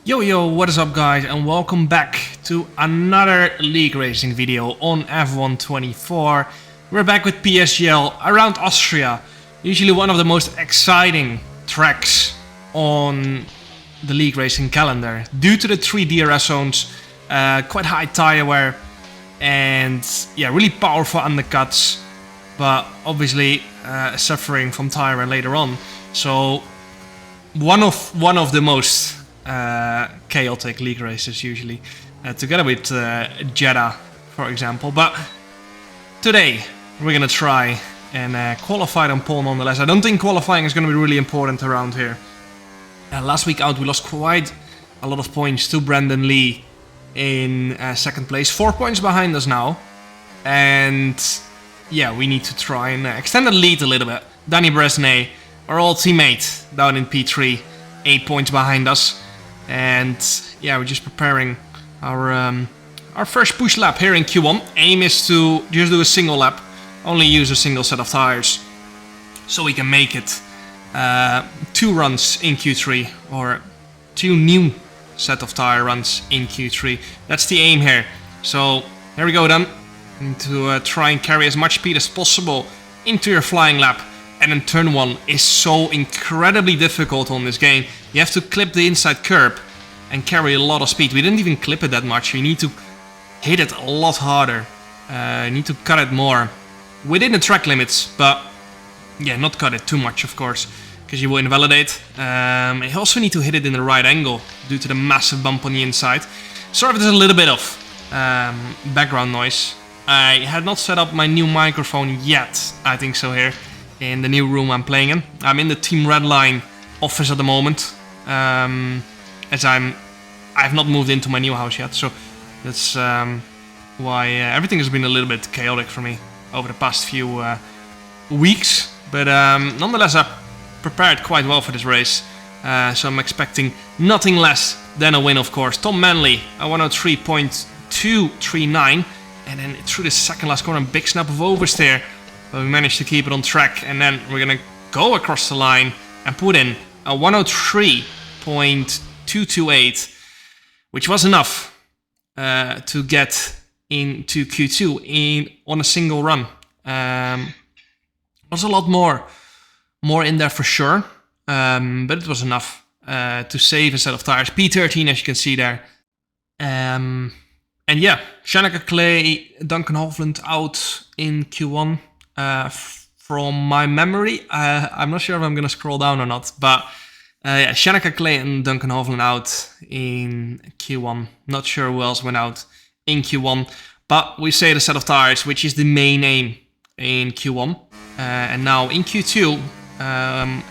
Yo, what is up guys, and welcome back to another league racing video on F124. We're back with PSGL around Austria, usually one of the most exciting tracks on the league racing calendar. Due to the 3 DRS zones, quite high tire wear, and yeah, really powerful undercuts, but obviously suffering from tire wear later on. So one of the most chaotic league races usually, together with Jeddah, for example. But today we're gonna try and qualify on pole nonetheless. I don't think qualifying is gonna be really important around here. Last week out we lost quite a lot of points to Brandon Lee in second place, 4 points behind us now, and yeah, we need to try and extend the lead a little bit. Danny Bresnay, our old teammate, down in P3, 8 points behind us. And yeah, we're just preparing our first push lap here in Q1. Aim is to just do a single lap, only use a single set of tires, so we can make it 2 runs in Q3, or 2 new set of tire runs in Q3. That's the aim here. So here we go then, to try and carry as much speed as possible into your flying lap. And then turn 1 is so incredibly difficult on this game. You have to clip the inside curb and carry a lot of speed. We didn't even clip it that much. You need to hit it a lot harder. You need to cut it more within the track limits, but yeah, not cut it too much, of course, because you will invalidate. You also need to hit it in the right angle due to the massive bump on the inside. Sorry if there's a little bit of background noise. I had not set up my new microphone yet. I think so here, in the new room I'm playing in. I'm in the Team Redline office at the moment, as I've not moved into my new house yet, so that's why everything has been a little bit chaotic for me over the past few weeks. But nonetheless, I prepared quite well for this race, so I'm expecting nothing less than a win, of course. Tom Manley, a 103.239, and then through the second last corner, big snap of oversteer. But we managed to keep it on track, and then we're gonna go across the line and put in a 103.228, which was enough to get into Q2 on a single run. Was a lot more in there for sure, but it was enough to save a set of tires. P13, as you can see there. And yeah, Shanaka Clay, Duncan Hovland out in Q1. From my memory, I'm not sure if I'm gonna scroll down or not, but yeah, Shanaka Clay and Duncan Hovland out in Q1. Not sure who else went out in Q1, but we saved a set of tires, which is the main aim in Q1. And now in Q2,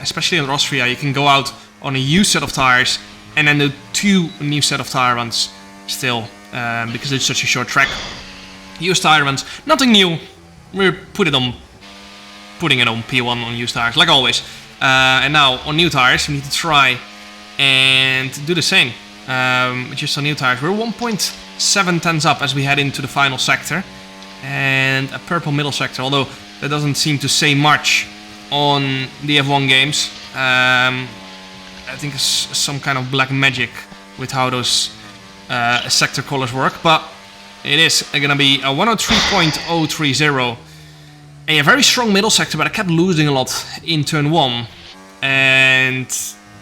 especially in Austria, you can go out on a used set of tires and then do 2 new set of tire runs still, because it's such a short track. Used tire runs, nothing new. We're putting it on P1 on used tires, like always. And now on new tires, we need to try and do the same. Just on new tires, we're 1.7 tenths up as we head into the final sector, and a purple middle sector. Although that doesn't seem to say much on the F1 games. I think it's some kind of black magic with how those sector colors work, but it is gonna be a 103.030. A very strong middle sector, but I kept losing a lot in turn 1. And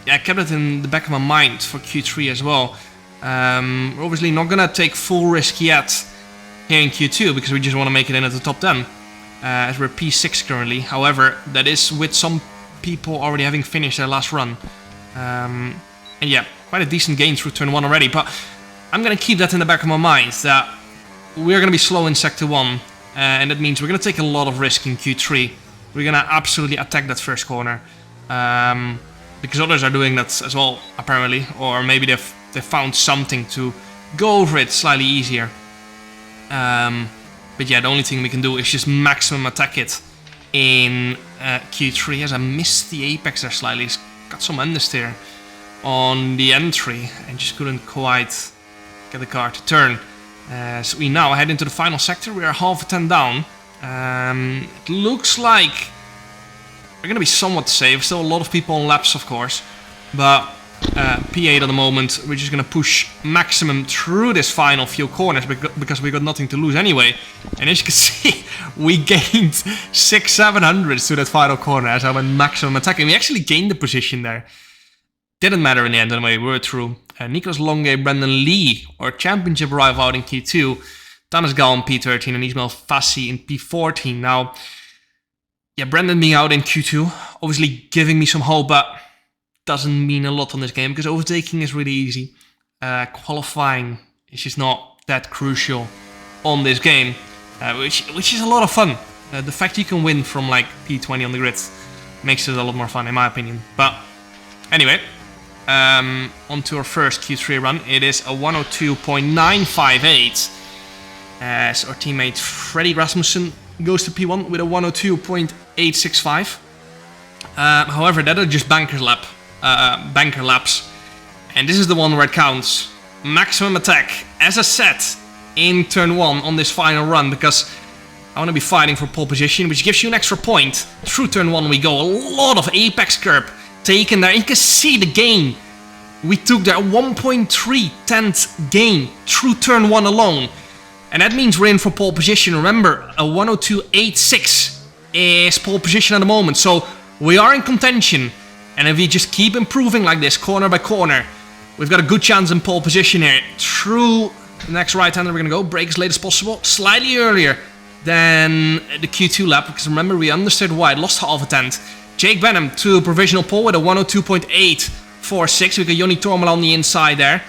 yeah, I kept it in the back of my mind for Q3 as well. We're obviously not gonna take full risk yet here in Q2, because we just want to make it in at the top 10. As we're P6 currently. However, that is with some people already having finished their last run. And yeah, quite a decent gain through turn 1 already, but I'm gonna keep that in the back of my mind, that we're going to be slow in Sector 1, and that means we're going to take a lot of risk in Q3. We're going to absolutely attack that first corner, because others are doing that as well, apparently, or maybe they've found something to go over it slightly easier. But yeah, the only thing we can do is just maximum attack it in Q3, as I missed the apex there slightly. It's got some understeer on the entry, and just couldn't quite get the car to turn. So we now head into the final sector. We are half a 10 down. It looks like we're going to be somewhat safe. Still a lot of people on laps, of course. But P8 at the moment. We're just going to push maximum through this final few corners because we got nothing to lose anyway. And as you can see, we gained 600-700 to that final corner as I went maximum attacking. We actually gained the position there. Didn't matter in the end anyway, we were through. Nikos Longe, Brendan Lee, our championship rival out in Q2. Thomas Gal in P13 and Ismail Fassi in P14. Now, yeah, Brendan being out in Q2, obviously giving me some hope, but doesn't mean a lot on this game because overtaking is really easy. Qualifying is just not that crucial on this game, which is a lot of fun. The fact you can win from like P20 on the grid makes it a lot more fun in my opinion. But anyway, on to our first Q3 run. It is a 102.958 as our teammate Freddy Rasmussen goes to P1 with a 102.865. However, that are just banker laps, and this is the one where it counts. Maximum attack, as I said, in turn 1 on this final run, because I want to be fighting for pole position, which gives you an extra point. Through turn 1 we go, a lot of apex curb taken there. You can see the gain. We took there 1.3 tenths gain through turn 1 alone. And that means we're in for pole position. Remember, a 102.86 is pole position at the moment. So we are in contention. And if we just keep improving like this, corner by corner, we've got a good chance in pole position here. Through the next right-hander we're going to go. Brake as late as possible. Slightly earlier than the Q2 lap. Because remember, we understeered wide. Lost half a tenth. Jake Benham to provisional pole with a 102.846. We got Joni Tormala on the inside there.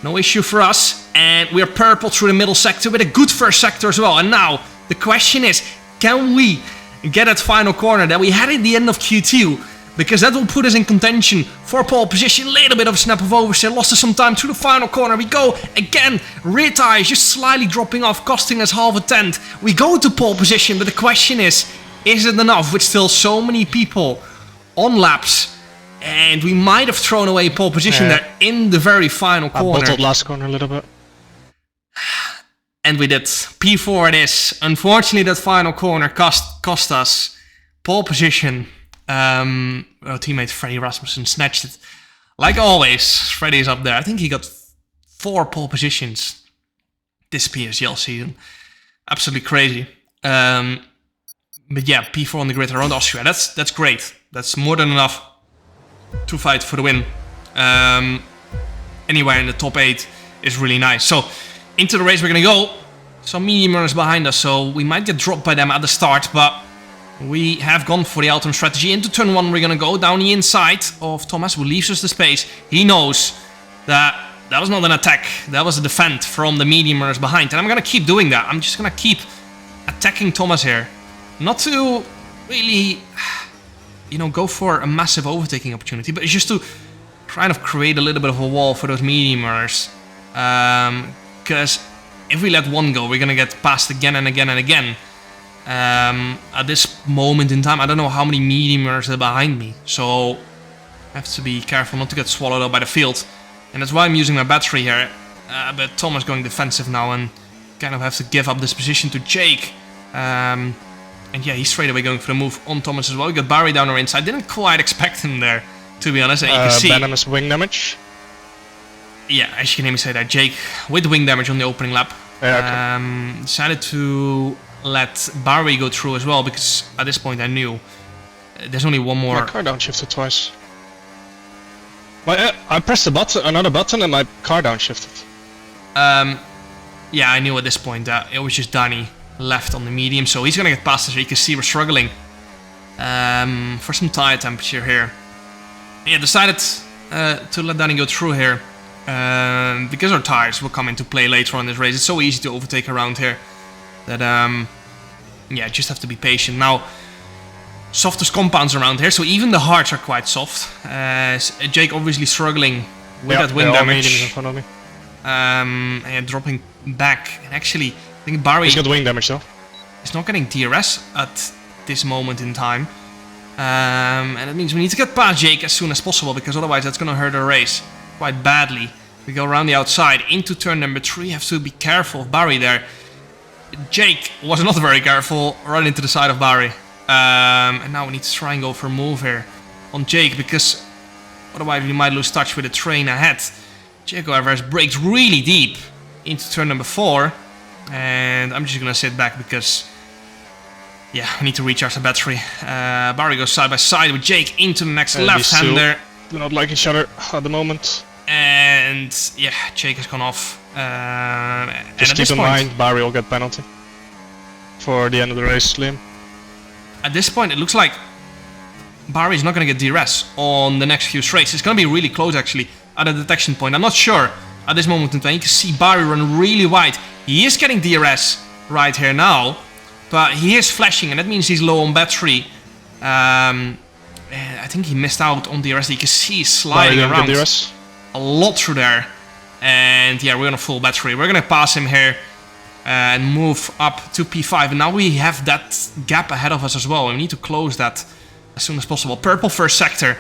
No issue for us. And we're purple through the middle sector with a good first sector as well. And now, the question is, can we get that final corner that we had at the end of Q2? Because that will put us in contention for pole position. Little bit of a snap of oversteer. Lost us some time through the final corner. We go again. Rear tires just slightly dropping off, costing us half a tenth. We go to pole position, but the question is it enough with still so many people on laps? And we might have thrown away pole position there in the very final corner. I bottled last corner a little bit. And we did. P4 it is. Unfortunately, that final corner cost us pole position. Our teammate Freddy Rasmussen snatched it. Like always, Freddy's up there. I think he got 4 pole positions this PSGL season. Absolutely crazy. But yeah, P4 on the grid around Austria. That's great. That's more than enough to fight for the win. Anywhere in the top 8 is really nice. So, into the race we're gonna go. Some medium runners behind us, so we might get dropped by them at the start, but we have gone for the Alton strategy. Into turn 1 we're gonna go down the inside of Thomas, who leaves us the space. He knows that that was not an attack, that was a defend from the medium runners behind. And I'm gonna keep doing that. I'm just gonna keep attacking Thomas here. Not to really, you know, go for a massive overtaking opportunity, but it's just to kind of create a little bit of a wall for those medium runners. Because if we let one go, we're gonna get passed again and again and again. At this moment in time, I don't know how many medium runners are behind me, so I have to be careful not to get swallowed up by the field. And that's why I'm using my battery here. But Thomas going defensive now and kind of have to give up this position to Jake. And yeah, he's straight away going for the move on Thomas as well. We got Barry down our inside. Didn't quite expect him there, to be honest. And you can see Benham's wing damage. Yeah, as you can hear me say that, Jake with wing damage on the opening lap. Yeah, okay. Decided to let Barry go through as well, because at this point I knew there's only one more. My car downshifted twice. I pressed another button and my car downshifted. Yeah, I knew at this point that it was just Danny left on the medium, so he's gonna get past us. You can see we're struggling for some tire temperature here. Yeah, decided to let Danny go through here. Because our tires will come into play later on in this race. It's so easy to overtake around here that yeah, just have to be patient. Now, softest compounds around here, so even the hards are quite soft. Jake obviously struggling with that wind damage. In front of me. And dropping back. And actually, I think Barry... He's got wing damage though. He's not getting DRS at this moment in time. And that means we need to get past Jake as soon as possible, because otherwise that's going to hurt our race quite badly. We go around the outside into turn number 3. Have to be careful of Barry there. Jake was not very careful, right into the side of Barry. And now we need to try and go for a move here on Jake, because otherwise we might lose touch with the train ahead. Checo, however, has braked really deep into turn number 4, and I'm just gonna sit back because, yeah, we need to recharge the battery. Barry goes side by side with Jake into the next left-hander. Do not like each other at the moment. And yeah, Jake has gone off. Just keep in mind, Barry will get penalty for the end of the race, Liam. At this point, it looks like Barry is not going to get DRS on the next few straights. It's going to be really close, actually, at the detection point. I'm not sure at this moment in time. You can see Barry run really wide. He is getting DRS right here now, but he is flashing, and that means he's low on battery. I think he missed out on DRS. You can see he's sliding around a lot through there. And yeah, we're on a full battery. We're going to pass him here and move up to P5. And now we have that gap ahead of us as well. We need to close that as soon as possible. Purple first sector.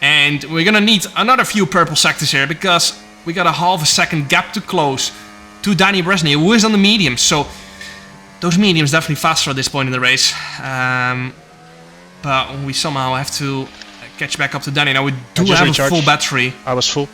And we're going to need another few purple sectors here because we got a half a second gap to close to Danny Bresney, who is on the mediums. So those mediums definitely faster at this point in the race. But we somehow have to catch back up to Danny. Now we do have a full battery. I was full.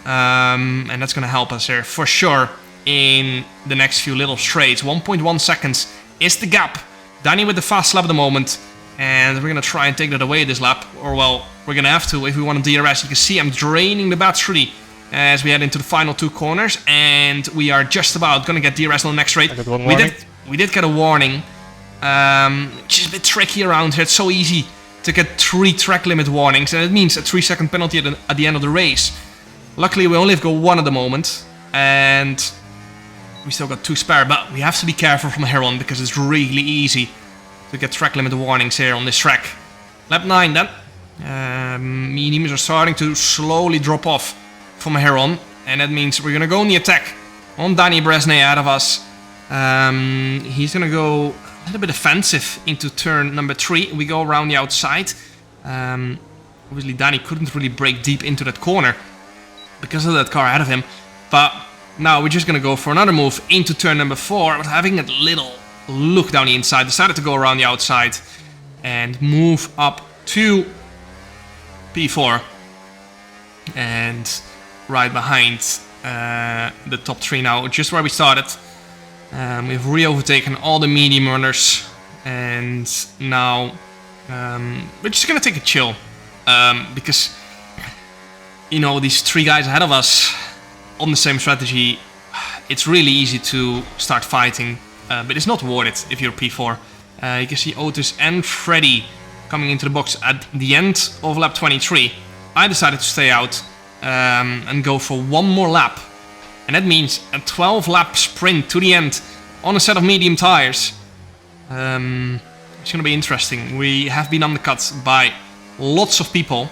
And that's going to help us here for sure in the next few little straights. 1.1 seconds is the gap. Danny with the fast lap at the moment. And we're going to try and take that away this lap. Or well, we're going to have to if we want to DRS. You can see I'm draining the battery as we head into the final 2 corners. And we are just about going to get DRS on the next straight. We did get a warning. Which is a bit tricky around here. It's so easy to get 3 track limit warnings. And it means a 3-second penalty at the end of the race. Luckily, we only have got 1 at the moment, and we still got 2 spare, but we have to be careful from here on, because it's really easy to get track limit warnings here on this track. Lap 9 then. Mediums are starting to slowly drop off from here on, and that means we're going to go on the attack on Danny Bresney ahead of us. He's going to go a little bit offensive into turn number 3. We go around the outside. Obviously, Danny couldn't really break deep into that corner because of that car ahead of him, but now we're just gonna go for another move into turn number 4, but having a little look down the inside, decided to go around the outside and move up to P4 and right behind the top 3 now, just where we started. We've re-overtaken all the medium runners, and now we're just gonna take a chill because, you know, these 3 guys ahead of us on the same strategy, it's really easy to start fighting, but it's not worth it if you're P4. You can see Otis and Freddy coming into the box at the end of lap 23. I decided to stay out and go for 1 more lap, and that means a 12-lap sprint to the end on a set of medium tires. It's gonna be interesting. We have been undercut by lots of people.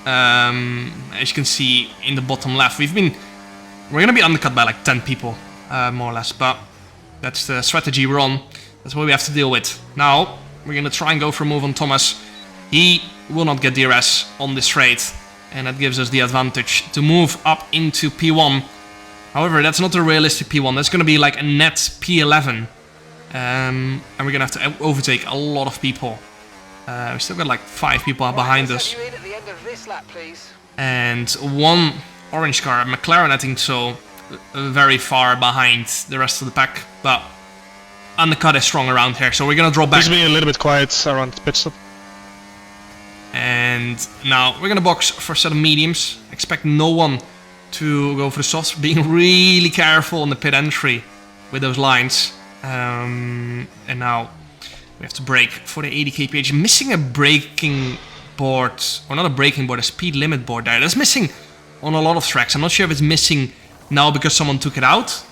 As you can see in the bottom left, we're gonna be undercut by like 10 people, more or less, but that's the strategy we're on. That's what we have to deal with. Now, we're gonna try and go for a move on Thomas. He will not get DRS on this straight, and that gives us the advantage to move up into P1. However, that's not a realistic P1, that's gonna be like a net P11. And we're gonna have to overtake a lot of people. We still got like 5 people behind us. And 1 orange car, McLaren, I think so, very far behind the rest of the pack. But undercut is strong around here, so we're gonna drop back. He's being a little bit quiet around the pit stop. And now we're gonna box for a set of mediums. Expect no one to go for the softs, being really careful on the pit entry with those lines. And now we have to brake for the 80 kph. Missing a braking board, or not a braking board, a speed limit board there. That's missing on a lot of tracks. I'm not sure if it's missing now because someone took it out,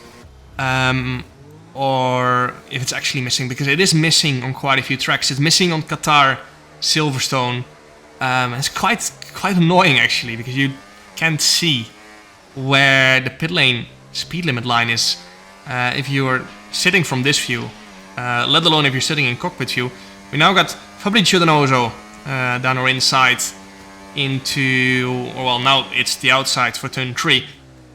or if it's actually missing, because it is missing on quite a few tracks. It's missing on Qatar, Silverstone. It's quite annoying actually, because you can't see where the pit lane speed limit line is if you're sitting from this view, let alone if you're sitting in cockpit view. We now got Fabrizio Donoso down our inside into, or well, now it's the outside for turn 3,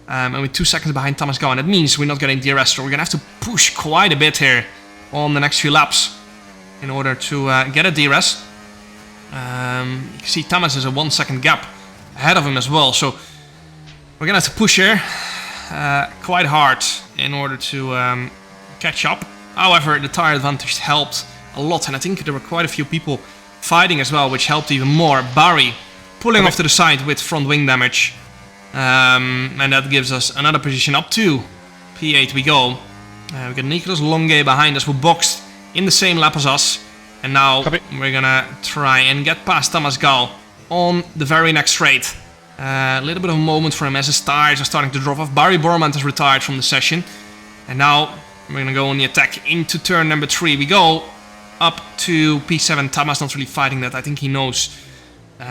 and with 2 seconds behind Thomas going. That means we're not getting DRS, so we're gonna have to push quite a bit here on the next few laps in order to get a DRS. You can see Thomas has a 1 second gap ahead of him as well. So we're gonna have to push here quite hard in order to catch up. However, the tire advantage helped a lot, and I think there were quite a few people fighting as well, which helped even more. Barry pulling off to the side with front wing damage, and that gives us another position up to P8 we go. We got Nicolas Longue behind us, who boxed in the same lap as us, and now we're gonna try and get past Thomas Gal on the very next straight. A little bit of a moment for him as his tires are starting to drop off. Barry Bormant has retired from the session, and now we're gonna go on the attack into turn number 3. We go up to P7. Thomas not really fighting that. I think he knows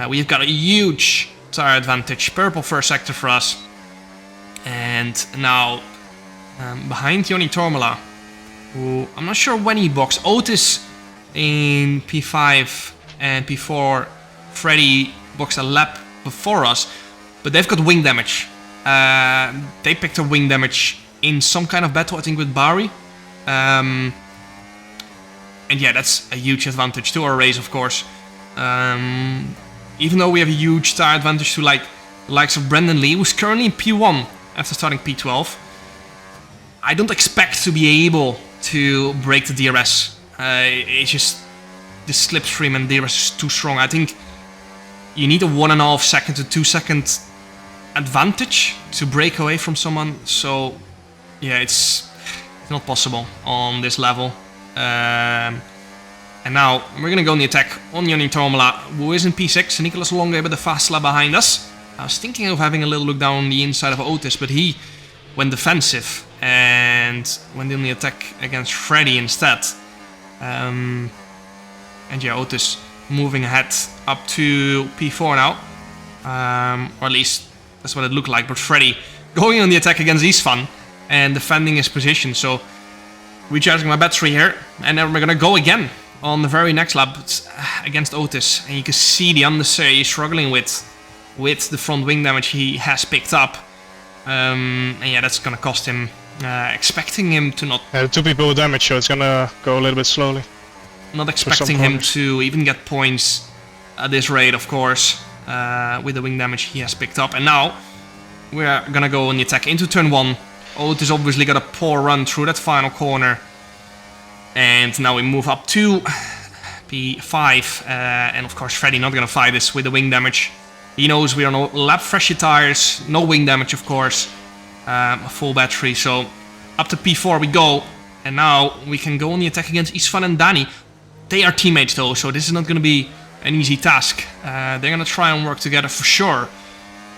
we've got a huge tire advantage. Purple first sector for us, and now behind Joni Tormela, who I'm not sure when he boxed. Otis in P5 and P4. Freddy boxed a lap before us, but they've got wing damage. They picked up wing damage in some kind of battle, I think, with Barry. And yeah, that's a huge advantage to our race, of course. Even though we have a huge tire advantage to like the likes of Brendan Lee, who's currently in P1 after starting P12. I don't expect to be able to break the DRS. It's just the slipstream and DRS is too strong. I think you need a 1.5 second to 2 second advantage to break away from someone. So yeah, it's not possible on this level. And now we're gonna go on the attack on Joni Tormela, who is in P6. Nicolas Longue with the fast lap behind us. I was thinking of having a little look down on the inside of Otis, but he went defensive and went on the attack against Freddy instead. And yeah, Otis moving ahead up to P4 now, or at least that's what it looked like. But Freddy going on the attack against Isvan and defending his position. So recharging my battery here, and then we're gonna go again on the very next lap against Otis, and you can see the understeer he's struggling with the front wing damage he has picked up. And yeah, that's gonna cost him. Expecting him to not... 2 people with damage, so it's gonna go a little bit slowly. Not expecting him to even get points at this rate, of course, with the wing damage he has picked up. And now we're gonna go on the attack into turn 1. Otis obviously got a poor run through that final corner. And now we move up to P5. And of course, Freddy not gonna fight this with the wing damage. He knows we are on lap fresher tires, no wing damage, of course. A full battery, so up to P4 we go, and now we can go on the attack against Isvan and Danny. They are teammates though, so this is not going to be an easy task. They're going to try and work together for sure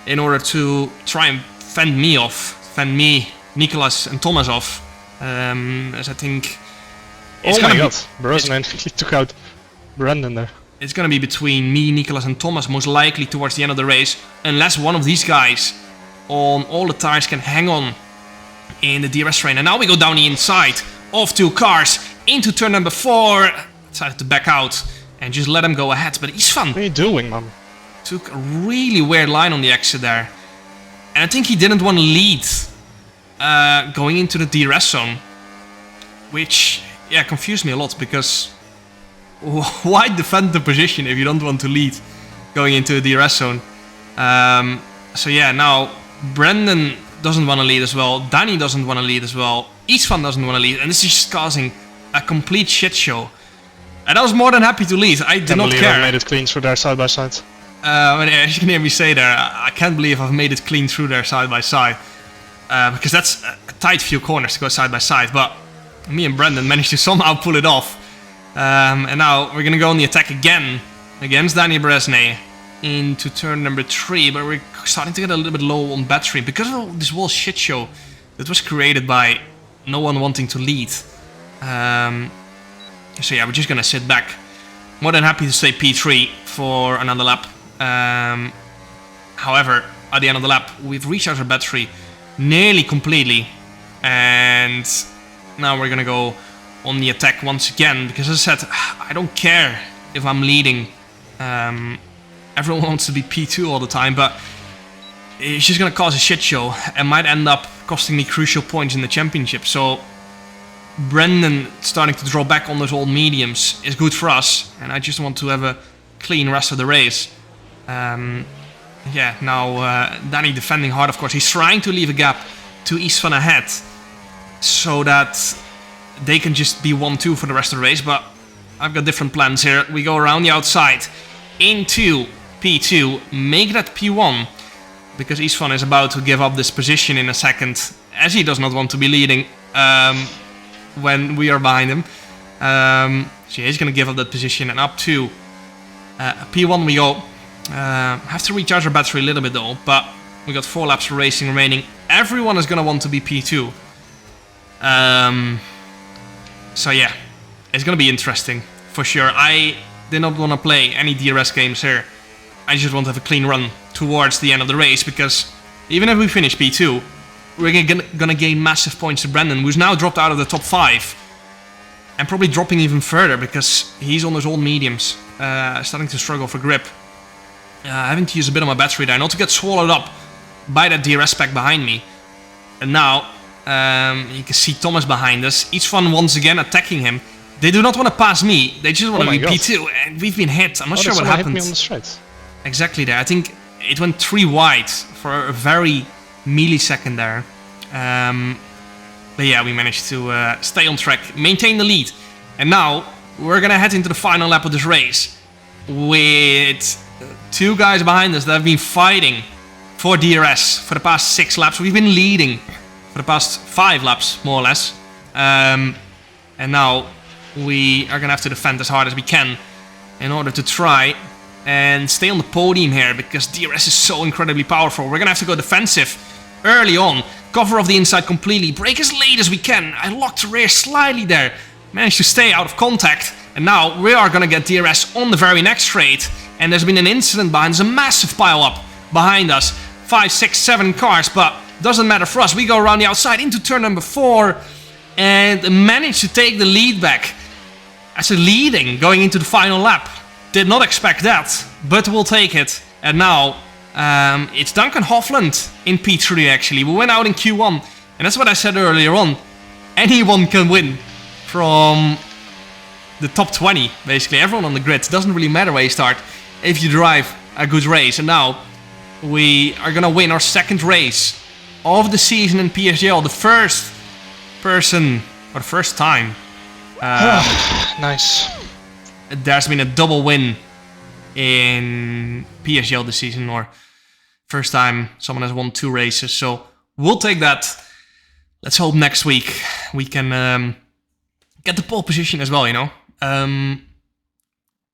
in order to try and fend me, Nicolas and Thomas off, as I think it's oh my god, Brosnan, he took out Brandon there. It's going to be between me, Nicolas and Thomas most likely towards the end of the race, unless one of these guys on all the tires can hang on in the DRS train. And now we go down the inside of 2 cars into turn number 4. Decided to back out and just let him go ahead. But Isvan, what are you doing, man? Took a really weird line on the exit there. And I think he didn't want to lead going into the DRS zone. Which, yeah, confused me a lot, because why defend the position if you don't want to lead going into the DRS zone? So yeah, now Brendan doesn't want to lead as well. Danny doesn't want to lead as well. Isvan doesn't want to lead, and this is just causing a complete shit show. And I was more than happy to lead. I did not care. I made it clean through their side by side. As you can hear me say there, I can't believe I've made it clean through there side by side, because that's a tight few corners to go side by side. But me and Brendan managed to somehow pull it off. And now we're gonna go on the attack again against Danny Bresnay into turn number 3, but we're starting to get a little bit low on battery because of this whole shit show that was created by no one wanting to lead. So yeah, we're just gonna sit back. More than happy to stay P3 for another lap. However, at the end of the lap, we've recharged our battery nearly completely, and now we're gonna go on the attack once again, because as I said, I don't care if I'm leading. Everyone wants to be P2 all the time, but it's just gonna cause a shit show and might end up costing me crucial points in the championship. So Brendan starting to draw back on those old mediums is good for us, and I just want to have a clean rest of the race. yeah, now Danny defending hard, of course. He's trying to leave a gap to Istvan ahead so that they can just be 1-2 for the rest of the race, but I've got different plans here. We go around the outside into P2, make that P1, because Istvan is about to give up this position in a second, as he does not want to be leading when we are behind him. So he's going to give up that position, and up to P1 we go. Have to recharge our battery a little bit though, but we got 4 laps of racing remaining. Everyone is going to want to be P2. So yeah, it's going to be interesting for sure. I did not want to play any DRS games here. I just want to have a clean run towards the end of the race, because even if we finish P2, we're going to gain massive points to Brandon, who's now dropped out of the top 5. And probably dropping even further, because he's on his old mediums, starting to struggle for grip. Having to use a bit of my battery there, not to get swallowed up by that DRS pack behind me. And now, you can see Thomas behind us. Each one once again attacking him. They do not want to pass me, they just want to be P2, and we've been hit. I'm not sure what happened. Hit me on the straight. Exactly there. I think it went 3 wide for a very millisecond there. But yeah, we managed to stay on track, maintain the lead. And now, we're gonna head into the final lap of this race with 2 guys behind us that have been fighting for DRS for the past 6 laps. We've been leading for the past 5 laps, more or less. And now, we are gonna have to defend as hard as we can in order to try and stay on the podium here, because DRS is so incredibly powerful. We're gonna have to go defensive early on, cover off the inside completely, brake as late as we can. I locked the rear slightly there, managed to stay out of contact, and now we are gonna get DRS on the very next straight. And there's been an incident behind us, a massive pile up behind us, 5, 6, 7 cars, but doesn't matter for us. We go around the outside into turn number 4 and manage to take the lead back. As a leading going into the final lap. Did not expect that, but we'll take it. And now, it's Duncan Hofland in P3 actually. We went out in Q1, and that's what I said earlier on. Anyone can win from the top 20, basically. Everyone on the grid. It doesn't really matter where you start if you drive a good race. And now, we are gonna win our 2nd race of the season in PSGL. The first person, or the first time. Nice. There's been a double win in PSGL this season, or first time someone has won 2 races, so we'll take that. Let's hope next week we can get the pole position as well, you know.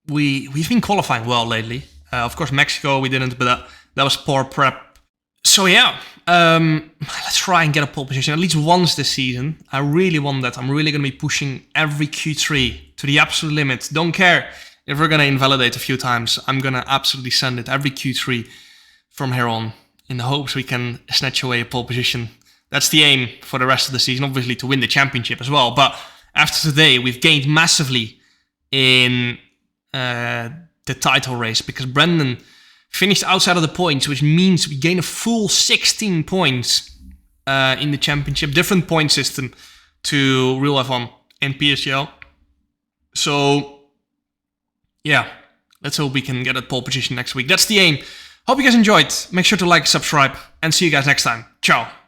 We've been qualifying well lately. Of course, Mexico we didn't, but that was poor prep. So yeah, let's try and get a pole position at least once this season. I really want that. I'm really going to be pushing every Q3 to the absolute limit. Don't care if we're going to invalidate a few times. I'm going to absolutely send it every Q3 from here on, in the hopes we can snatch away a pole position. That's the aim for the rest of the season, obviously to win the championship as well. But after today, we've gained massively in the title race, because Brendan finished outside of the points, which means we gain a full 16 points in the championship. Different point system to Real F1 and PSGL. So, yeah, let's hope we can get a pole position next week. That's the aim. Hope you guys enjoyed. Make sure to like, subscribe, and see you guys next time. Ciao.